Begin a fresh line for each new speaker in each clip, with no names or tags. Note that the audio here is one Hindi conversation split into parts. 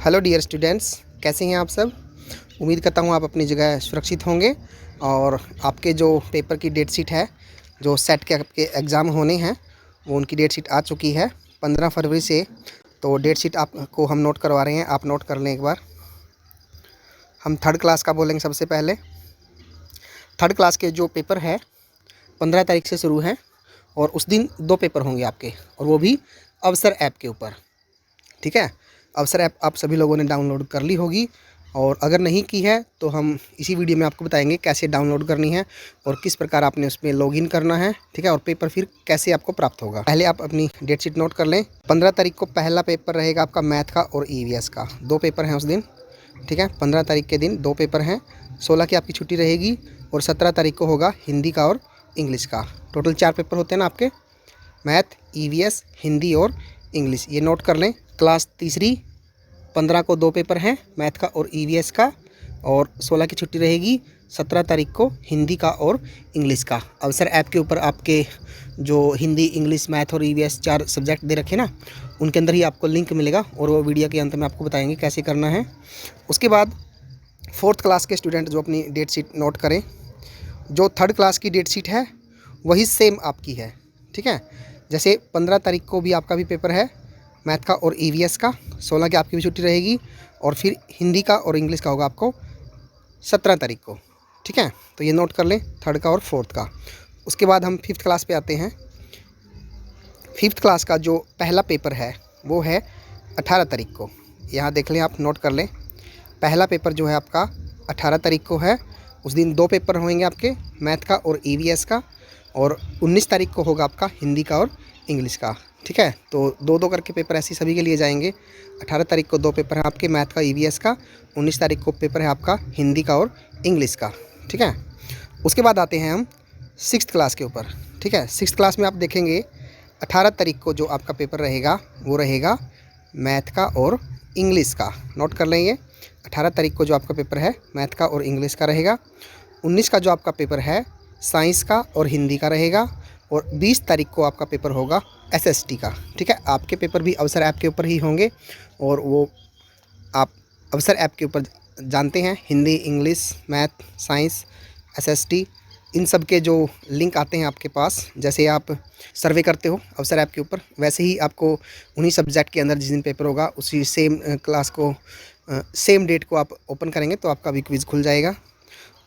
हेलो डियर स्टूडेंट्स, कैसे हैं आप सब। उम्मीद करता हूं आप अपनी जगह सुरक्षित होंगे और आपके जो पेपर की डेट शीट है, जो सेट के आपके एग्ज़ाम होने हैं, वो उनकी डेट शीट आ चुकी है 15 फरवरी से। तो डेट शीट आपको हम नोट करवा रहे हैं, आप नोट कर लें एक बार। हम थर्ड क्लास का बोलेंगे सबसे पहले। थर्ड क्लास के जो पेपर है 15 तारीख से शुरू है और उस दिन 2 पेपर होंगे आपके, और वो भी अवसर ऐप के ऊपर। ठीक है, अवसर ऐप आप सभी लोगों ने डाउनलोड कर ली होगी, और अगर नहीं की है तो हम इसी वीडियो में आपको बताएंगे कैसे डाउनलोड करनी है और किस प्रकार आपने उसमें लॉगिन करना है। ठीक है, और पेपर फिर कैसे आपको प्राप्त होगा। पहले आप अपनी डेट शीट नोट कर लें। 15 तारीख को पहला पेपर रहेगा आपका मैथ का और ईवीएस का। 2 पेपर हैं उस दिन। ठीक है, 15 तारीख के दिन 2 पेपर हैं। 16 की आपकी छुट्टी रहेगी और 17 तारीख को होगा हिंदी का और इंग्लिश का। टोटल 4 पेपर होते हैं ना आपके, मैथ, ईवीएस, हिंदी और इंग्लिश। ये नोट कर लें। क्लास तीसरी 15 को 2 पेपर हैं, मैथ का और ईवीएस का, और 16 की छुट्टी रहेगी। 17 तारीख को हिंदी का और इंग्लिश का। अवसर ऐप के ऊपर आपके जो हिंदी, इंग्लिश, मैथ और ईवीएस 4 सब्जेक्ट दे रखे ना, उनके अंदर ही आपको लिंक मिलेगा और वो वीडियो के अंत में आपको बताएंगे कैसे करना है। उसके बाद 4th क्लास के स्टूडेंट जो अपनी डेट शीट नोट करें, जो 3rd क्लास की डेट शीट है वही सेम आपकी है। ठीक है, जैसे 15 तारीख को भी आपका भी पेपर है मैथ का और ईवीएस का। 16 की आपकी भी छुट्टी रहेगी और फिर हिंदी का और इंग्लिश का होगा आपको 17 तारीख को। ठीक है, तो ये नोट कर लें 3rd का और 4th का। उसके बाद हम 5th क्लास पे आते हैं। 5th क्लास का जो पहला पेपर है वो है 18 तारीख को। यहाँ देख लें, आप नोट कर लें। पहला पेपर जो है आपका 18 तारीख को है। उस दिन 2 पेपर होंगे आपके, मैथ का और ईवीएस का, और 19 तारीख को होगा आपका हिंदी का और इंग्लिश का। ठीक है, तो 2-2 करके पेपर ऐसे सभी के लिए जाएंगे। 18 तारीख को 2 पेपर हैं आपके मैथ का, ईवीएस का। 19 तारीख को पेपर है आपका हिंदी का और इंग्लिश का। ठीक है, उसके बाद आते हैं हम 6th क्लास के ऊपर। ठीक है, 6th क्लास में आप देखेंगे 18 तारीख को जो आपका पेपर रहेगा वो रहेगा मैथ का और इंग्लिश का। नोट कर लेंगे, 18 तारीख को जो आपका पेपर है मैथ का और इंग्लिश का रहेगा। 19 का जो आपका पेपर है साइंस का और हिंदी का रहेगा, और 20 तारीख को आपका पेपर होगा एसएसटी का। ठीक है, आपके पेपर भी अवसर ऐप के ऊपर ही होंगे, और वो आप अवसर ऐप के ऊपर जानते हैं, Hindi, English, math, science, SST, इन सब के जो लिंक आते हैं आपके पास। जैसे आप सर्वे करते हो अवसर ऐप के ऊपर, वैसे ही आपको उन्हीं सब्जेक्ट के अंदर जिस दिन पेपर होगा उसी सेम क्लास को, सेम डेट को आप ओपन करेंगे तो आपका भी क्विज़ खुल जाएगा।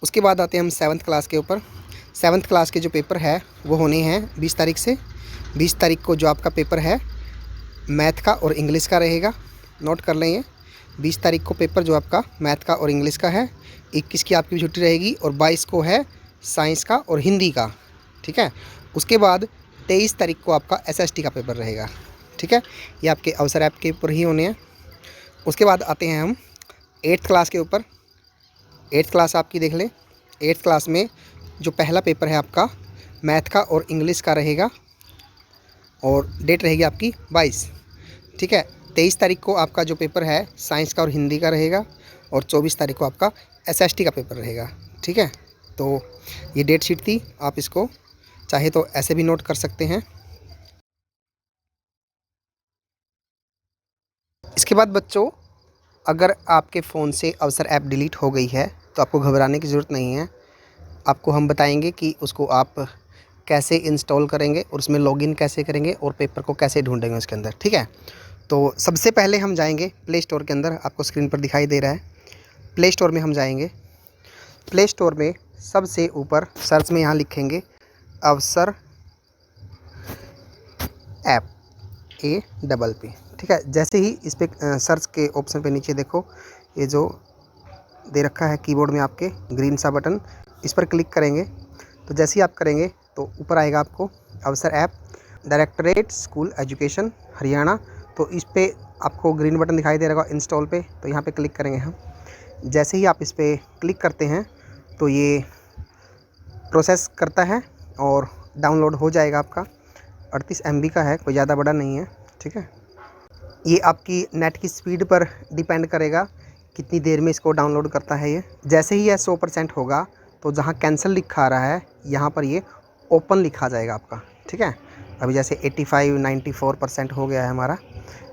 उसके बाद आते हैं हम 7th क्लास के ऊपर। 7th क्लास के जो पेपर है वो होने हैं 20 तारीख से। 20 तारीख को जो आपका पेपर है मैथ का और इंग्लिश का रहेगा। नोट कर लें ये, 20 तारीख को पेपर जो आपका मैथ का और इंग्लिश का है। 21 की आपकी छुट्टी रहेगी और 22 को है साइंस का और हिंदी का। ठीक है, उसके बाद 23 तारीख को आपका एसएसटी का पेपर रहेगा। ठीक है, ये आपके अवसर ऐप के ऊपर ही होने हैं। उसके बाद आते हैं हम 8th क्लास के ऊपर। 8th क्लास आपकी देख लें। 8th क्लास में जो पहला पेपर है आपका मैथ का और इंग्लिश का रहेगा, और डेट रहेगी आपकी 22। ठीक है, 23 तारीख को आपका जो पेपर है साइंस का और हिंदी का रहेगा, और 24 तारीख को आपका एसएसटी का पेपर रहेगा। ठीक है, तो ये डेट शीट थी। आप इसको चाहे तो ऐसे भी नोट कर सकते हैं। इसके बाद बच्चों, अगर आपके फ़ोन से अवसर ऐप डिलीट हो गई है तो आपको घबराने की ज़रूरत नहीं है। आपको हम बताएंगे कि उसको आप कैसे इंस्टॉल करेंगे और उसमें लॉगिन कैसे करेंगे और पेपर को कैसे ढूंढेंगे उसके अंदर। ठीक है, तो सबसे पहले हम जाएंगे प्ले स्टोर के अंदर। आपको स्क्रीन पर दिखाई दे रहा है, प्ले स्टोर में हम जाएंगे। प्ले स्टोर में सबसे ऊपर सर्च में यहाँ लिखेंगे अवसर ऐप, APP। ठीक है, जैसे ही इस पर सर्च के ऑप्शन पे नीचे देखो, ये जो दे रखा है कीबोर्ड में आपके ग्रीन सा बटन, इस पर क्लिक करेंगे। तो जैसे ही आप करेंगे तो ऊपर आएगा आपको अवसर app, directorate school education Haryana. तो इस पर आपको ग्रीन बटन दिखाई दे रहा होगा इंस्टॉल पे, तो यहाँ पे क्लिक करेंगे हम। जैसे ही आप इस पर क्लिक करते हैं तो ये प्रोसेस करता है और डाउनलोड हो जाएगा आपका। 38 MB का है, कोई ज़्यादा बड़ा नहीं है। ठीक है, ये आपकी नेट की स्पीड पर डिपेंड करेगा कितनी देर में इसको डाउनलोड करता है ये। जैसे ही यह 100% होगा तो जहाँ कैंसिल लिखा आ रहा है यहाँ पर ये ओपन लिखा जाएगा आपका। ठीक है, अभी जैसे 85-94% हो गया है हमारा,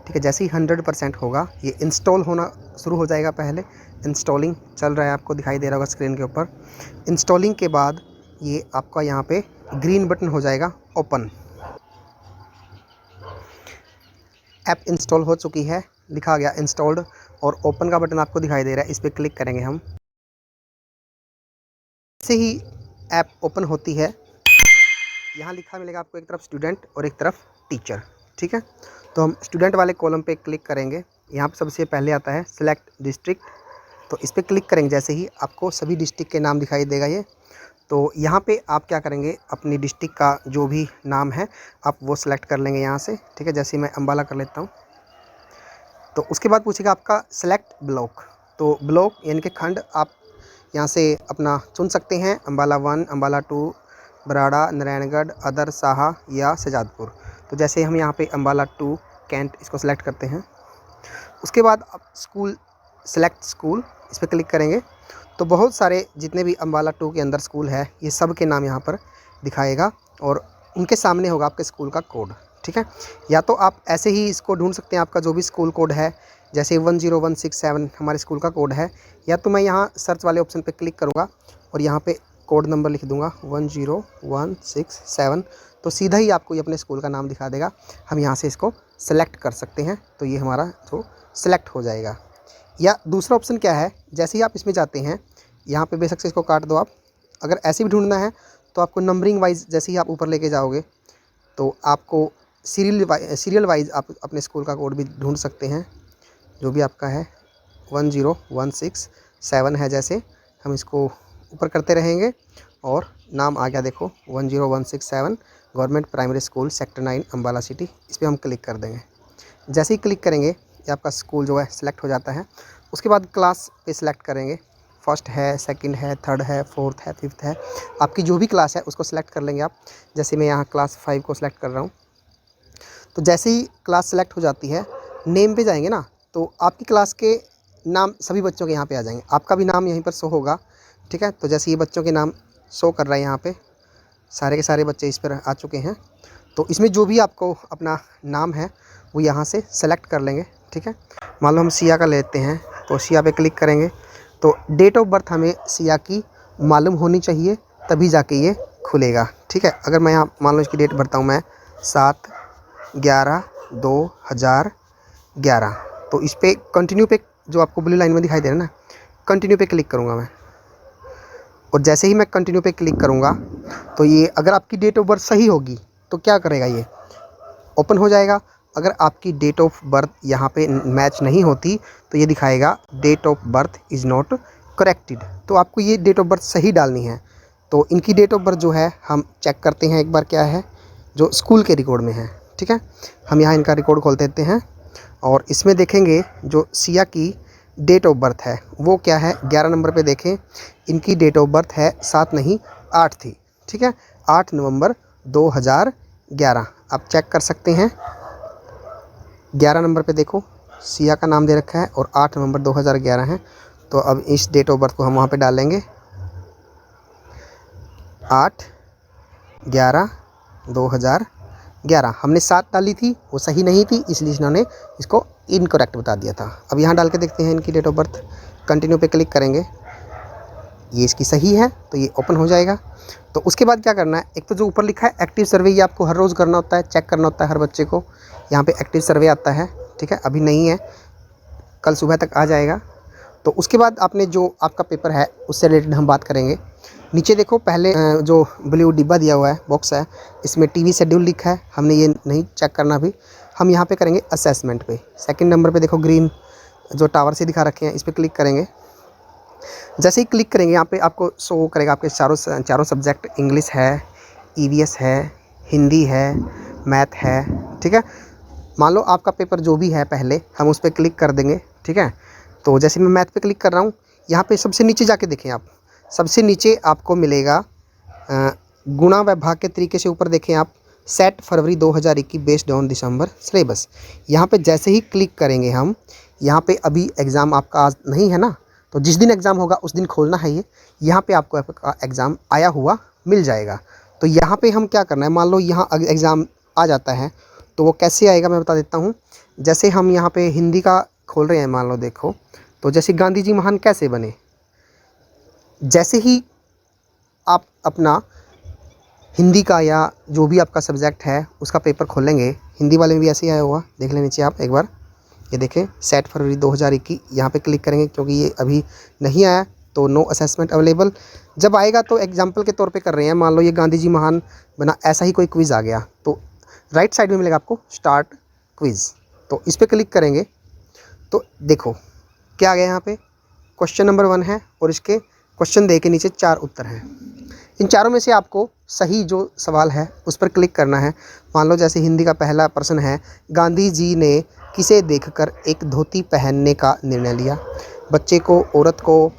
ठीक है। जैसे ही 100% होगा ये इंस्टॉल होना शुरू हो जाएगा। पहले इंस्टॉलिंग चल रहा है, आपको दिखाई दे रहा होगा स्क्रीन के ऊपर। इंस्टॉलिंग के बाद ये आपका यहाँ पे ग्रीन बटन हो जाएगा ओपन। ऐप इंस्टॉल हो चुकी है, लिखा गया इंस्टॉल्ड, और ओपन का बटन आपको दिखाई दे रहा है, इस पर क्लिक करेंगे हम। जैसे ही ऐप ओपन होती है, यहाँ लिखा मिलेगा आपको एक तरफ स्टूडेंट और एक तरफ टीचर। ठीक है, तो हम स्टूडेंट वाले कॉलम पे क्लिक करेंगे। यहाँ पर सबसे पहले आता है सेलेक्ट डिस्ट्रिक्ट, तो इस पर क्लिक करेंगे। जैसे ही आपको सभी डिस्ट्रिक्ट के नाम दिखाई देगा ये, तो यहाँ पे आप क्या करेंगे, अपनी डिस्ट्रिक्ट का जो भी नाम है आप वो सिलेक्ट कर लेंगे यहाँ से। ठीक है, जैसे मैं अम्बाला कर लेता हूँ। तो उसके बाद पूछेगा आपका सेलेक्ट ब्लॉक, तो ब्लॉक यानी कि खंड आप यहाँ से अपना चुन सकते हैं, अम्बाला 1, अम्बाला 2, बराड़ा, नारायणगढ़, अदर, साहा या शहजादपुर। तो जैसे हम यहाँ पे अम्बाला 2 कैंट इसको सेलेक्ट करते हैं। उसके बाद आप स्कूल सेलेक्ट स्कूल, इस पर क्लिक करेंगे तो बहुत सारे जितने भी अम्बाला 2 के अंदर स्कूल है ये सब के नाम यहाँ पर दिखाएगा, और उनके सामने होगा आपके स्कूल का कोड। ठीक है, या तो आप ऐसे ही इसको ढूंढ सकते हैं, आपका जो भी स्कूल कोड है, जैसे 10167 हमारे स्कूल का कोड है, या तो मैं यहाँ सर्च वाले ऑप्शन पे क्लिक करूँगा और यहाँ पे कोड नंबर लिख दूँगा 10167, तो सीधा ही आपको ये अपने स्कूल का नाम दिखा देगा। हम यहाँ से इसको सेलेक्ट कर सकते हैं, तो ये हमारा जो सेलेक्ट हो जाएगा। या दूसरा ऑप्शन क्या है, जैसे ही आप इसमें जाते हैं, यहाँ पे बेशक से इसको काट दो आप। अगर ऐसे भी ढूंढना है तो आपको नंबरिंग वाइज, जैसे ही आप ऊपर लेके जाओगे तो आपको सीरियल वाइज आप अपने स्कूल का कोड भी ढूंढ सकते हैं, जो भी आपका है। 10167 है, जैसे हम इसको ऊपर करते रहेंगे और नाम आ गया देखो 10167 government primary school sector 9 Ambala city. इस पर हम क्लिक कर देंगे। जैसे ही क्लिक करेंगे ये आपका स्कूल जो है सिलेक्ट हो जाता है। उसके बाद क्लास पे सिलेक्ट करेंगे, फर्स्ट है, सेकंड है, थर्ड है, फोर्थ है, फिफ्थ है, आपकी जो भी क्लास है उसको सिलेक्ट कर लेंगे आप। जैसे मैं यहाँ क्लास 5 को सिलेक्ट कर रहा हूँ। तो जैसे ही क्लास सेलेक्ट हो जाती है, नेम पे जाएंगे ना, तो आपकी क्लास के नाम सभी बच्चों के यहाँ पे आ जाएंगे, आपका भी नाम यहीं पर शो होगा। ठीक है, तो जैसे ये बच्चों के नाम शो कर रहा है यहाँ पे, सारे के सारे बच्चे इस पर आ चुके हैं। तो इसमें जो भी आपको अपना नाम है वो यहाँ से सेलेक्ट कर लेंगे। ठीक है, मान लो हम सिया का लेते हैं, तो सिया पे क्लिक करेंगे। तो डेट ऑफ बर्थ हमें सिया की मालूम होनी चाहिए, तभी जाके ये खुलेगा। ठीक है, अगर मैं यहाँ मान लो इसकी डेट भरता हूँ मैं 7/11/2011, तो इस पर कंटिन्यू पे जो आपको ब्लू लाइन में दिखाई दे रहा है ना, कंटिन्यू पे क्लिक करूँगा मैं। और जैसे ही मैं कंटिन्यू पे क्लिक करूँगा तो ये, अगर आपकी डेट ऑफ बर्थ सही होगी तो क्या करेगा, ये ओपन हो जाएगा। अगर आपकी डेट ऑफ बर्थ यहाँ पे मैच नहीं होती तो ये दिखाएगा date of birth is not corrected. तो आपको ये डेट ऑफ बर्थ सही डालनी है। तो इनकी डेट ऑफ बर्थ जो है हम चेक करते हैं एक बार, क्या है जो स्कूल के रिकॉर्ड में है। ठीक है, हम यहाँ इनका रिकॉर्ड खोल देते हैं और इसमें देखेंगे जो सिया की डेट ऑफ बर्थ है वो क्या है। 11 नंबर पे देखें, इनकी डेट ऑफ बर्थ है 7 नहीं 8 थी। ठीक है, 8 नवंबर 2011 आप चेक कर सकते हैं। 11 नंबर पे देखो सिया का नाम दे रखा है और 8 नवंबर 2011 है। तो अब इस डेट ऑफ बर्थ को हम वहाँ पे डालेंगे, 8/11/2011। हमने 7 डाली थी, वो सही नहीं थी, इसलिए इन्होंने इसको इनकरेक्ट बता दिया था। अब यहाँ डाल के देखते हैं इनकी डेट ऑफ बर्थ, कंटिन्यू पे क्लिक करेंगे, ये इसकी सही है तो ये ओपन हो जाएगा। तो उसके बाद क्या करना है, एक तो जो ऊपर लिखा है एक्टिव सर्वे, ये आपको हर रोज़ करना होता है, चेक करना होता है हर बच्चे को। यहाँ पे एक्टिव सर्वे आता है। ठीक है, अभी नहीं है, कल सुबह तक आ जाएगा। तो उसके बाद आपने जो आपका पेपर है उससे रिलेटेड हम बात करेंगे। नीचे देखो पहले जो ब्लू डिब्बा दिया हुआ है, बॉक्स है, इसमें टीवी शेड्यूल लिखा है, हमने ये नहीं चेक करना भी। हम यहाँ पे करेंगे असेसमेंट पे। सेकंड नंबर पे देखो ग्रीन जो टावर से दिखा रखे हैं, इस पर क्लिक करेंगे। जैसे ही क्लिक करेंगे यहाँ पे आपको शो करेगा आपके चारों सब्जेक्ट, इंग्लिश है, ईवीएस है, हिंदी है, मैथ है। ठीक है, मान लो आपका पेपर जो भी है पहले हम उस पर क्लिक कर देंगे। ठीक है, तो जैसे मैं मैथ पे क्लिक कर रहा हूँ, यहाँ पे सबसे नीचे जाके देखें आप, सबसे नीचे आपको मिलेगा गुणा व भाग के तरीके से। ऊपर देखें आप, set February 2021 based on December syllabus. यहाँ पे जैसे ही क्लिक करेंगे हम, यहाँ पे अभी एग्ज़ाम आपका आज नहीं है ना, तो जिस दिन एग्ज़ाम होगा उस दिन खोलना है ये। यहाँ पे आपको आपका एग्ज़ाम आया हुआ मिल जाएगा। तो यहाँ पे हम क्या करना है, मान लो यहाँ एग्ज़ाम आ जाता है तो वो कैसे आएगा मैं बता देता हूँ। जैसे हम यहाँ पे हिंदी का खोल रहे हैं, मान लो देखो, तो जैसे गांधी जी महान कैसे बने, जैसे ही आप अपना हिंदी का या जो भी आपका सब्जेक्ट है उसका पेपर खोलेंगे, हिंदी वाले में भी ऐसे ही आया हुआ, देख लें नीचे आप एक बार, ये देखें 7 फरवरी 2021, यहाँ पे क्लिक करेंगे क्योंकि ये अभी नहीं आया तो नो असेसमेंट अवेलेबल। जब आएगा तो एग्जाम्पल के तौर पे कर रहे हैं, मान लो ये गांधी जी महान बना, ऐसा ही कोई क्विज़ आ गया तो राइट साइड में मिलेगा आपको स्टार्ट क्विज़, तो इस पर क्लिक करेंगे तो देखो क्या आ गया, यहाँ पे क्वेश्चन नंबर 1 है और इसके क्वेश्चन दे के नीचे 4 उत्तर हैं। इन चारों में से आपको सही जो सवाल है उस पर क्लिक करना है। मान लो जैसे हिंदी का पहला प्रश्न है, गांधी जी ने किसे देखकर एक धोती पहनने का निर्णय लिया, बच्चे को, औरत को,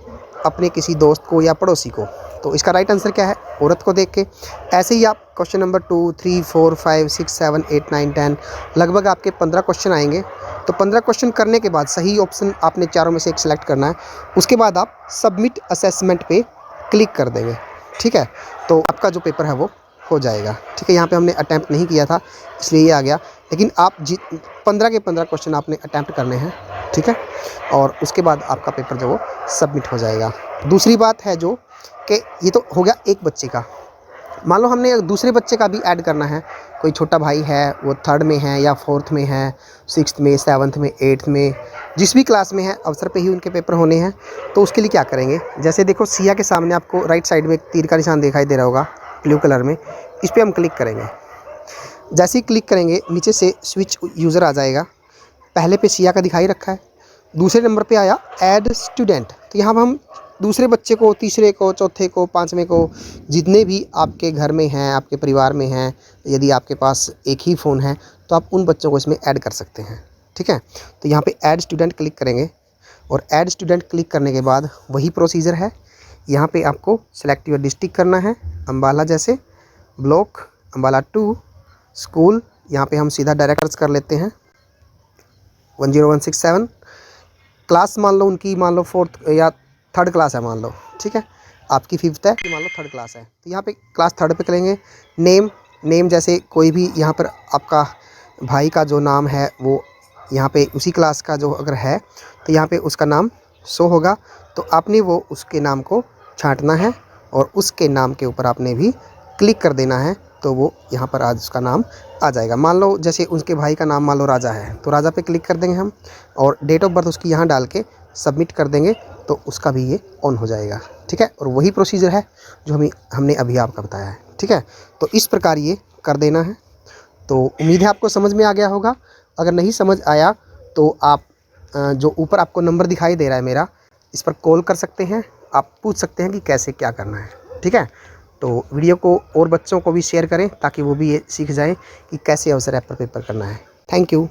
अपने किसी दोस्त को या पड़ोसी को। तो इसका राइट आंसर क्या है, औरत को देख के। ऐसे ही आप क्वेश्चन नंबर 2, 3, 4, 5, 6, 7, 8, 9, 10 लगभग आपके 15 क्वेश्चन आएंगे। तो 15 क्वेश्चन करने के बाद सही ऑप्शन आपने चारों में से एक सिलेक्ट करना है। उसके बाद आप सबमिट असेसमेंट पे क्लिक कर देंगे, ठीक है, तो आपका जो पेपर है वो हो जाएगा। ठीक है, यहाँ पे हमने अटैम्प्ट नहीं किया था इसलिए ये आ गया, लेकिन आप 15 के 15 क्वेश्चन आपने अटैम्प्ट करने हैं, ठीक है, और उसके बाद आपका पेपर जो वो सबमिट हो जाएगा। दूसरी बात है जो कि ये तो हो गया एक बच्चे का, मान लो हमने दूसरे बच्चे का भी ऐड करना है, कोई छोटा भाई है वो 3rd में है या 4th में है, 6th में, 7th में, 8th में, जिस भी क्लास में है अवसर पे ही उनके पेपर होने हैं। तो उसके लिए क्या करेंगे, जैसे देखो सिया के सामने आपको राइट साइड में एक तीर का निशान दिखाई दे रहा होगा ब्लू कलर में, इस पर हम क्लिक करेंगे। जैसे ही क्लिक करेंगे नीचे से स्विच यूज़र आ जाएगा। पहले पे सिया का दिखाई रखा है, दूसरे नंबर पे आया ऐड स्टूडेंट, तो यहाँ हम दूसरे बच्चे को, तीसरे को, चौथे को, 5वें को, जितने भी आपके घर में हैं, आपके परिवार में हैं, यदि आपके पास एक ही फ़ोन है तो आप उन बच्चों को इसमें ऐड कर सकते हैं, ठीक है। तो यहाँ पे ऐड स्टूडेंट क्लिक करेंगे और ऐड स्टूडेंट क्लिक करने के बाद वही प्रोसीजर है, यहाँ पे आपको सेलेक्ट योर डिस्ट्रिक्ट करना है, अम्बाला जैसे, ब्लॉक अम्बाला 2, स्कूल यहाँ पे हम सीधा डायरेक्ट सर्च कर लेते हैं 10167, क्लास मान लो उनकी, मान लो 4th या 3rd क्लास है मान लो, ठीक है, आपकी 5th है, मान लो 3rd क्लास है, तो यहाँ पे क्लास 3rd पे करेंगे। नेम जैसे कोई भी यहाँ पर आपका भाई का जो नाम है वो यहाँ पे उसी क्लास का जो अगर है तो यहाँ पे उसका नाम शो होगा, तो आपने वो उसके नाम को छांटना है और उसके नाम के ऊपर आपने भी क्लिक कर देना है, तो वो यहाँ पर आज उसका नाम आ जाएगा। मान लो जैसे उसके भाई का नाम मान लो राजा है, तो राजा पे क्लिक कर देंगे हम और डेट ऑफ बर्थ उसकी यहाँ डाल के सबमिट कर देंगे, तो उसका भी ये ऑन हो जाएगा, ठीक है। और वही प्रोसीजर है जो हमने अभी आपका बताया है, ठीक है। तो इस प्रकार ये कर देना है। तो उम्मीद है आपको समझ में आ गया होगा। अगर नहीं समझ आया तो आप जो ऊपर आपको नंबर दिखाई दे रहा है मेरा, इस पर कॉल कर सकते हैं, आप पूछ सकते हैं कि कैसे क्या करना है, ठीक है। तो वीडियो को और बच्चों को भी शेयर करें ताकि वो भी ये सीख जाएं कि कैसे अवसर ऐप पर पेपर करना है। Thank you.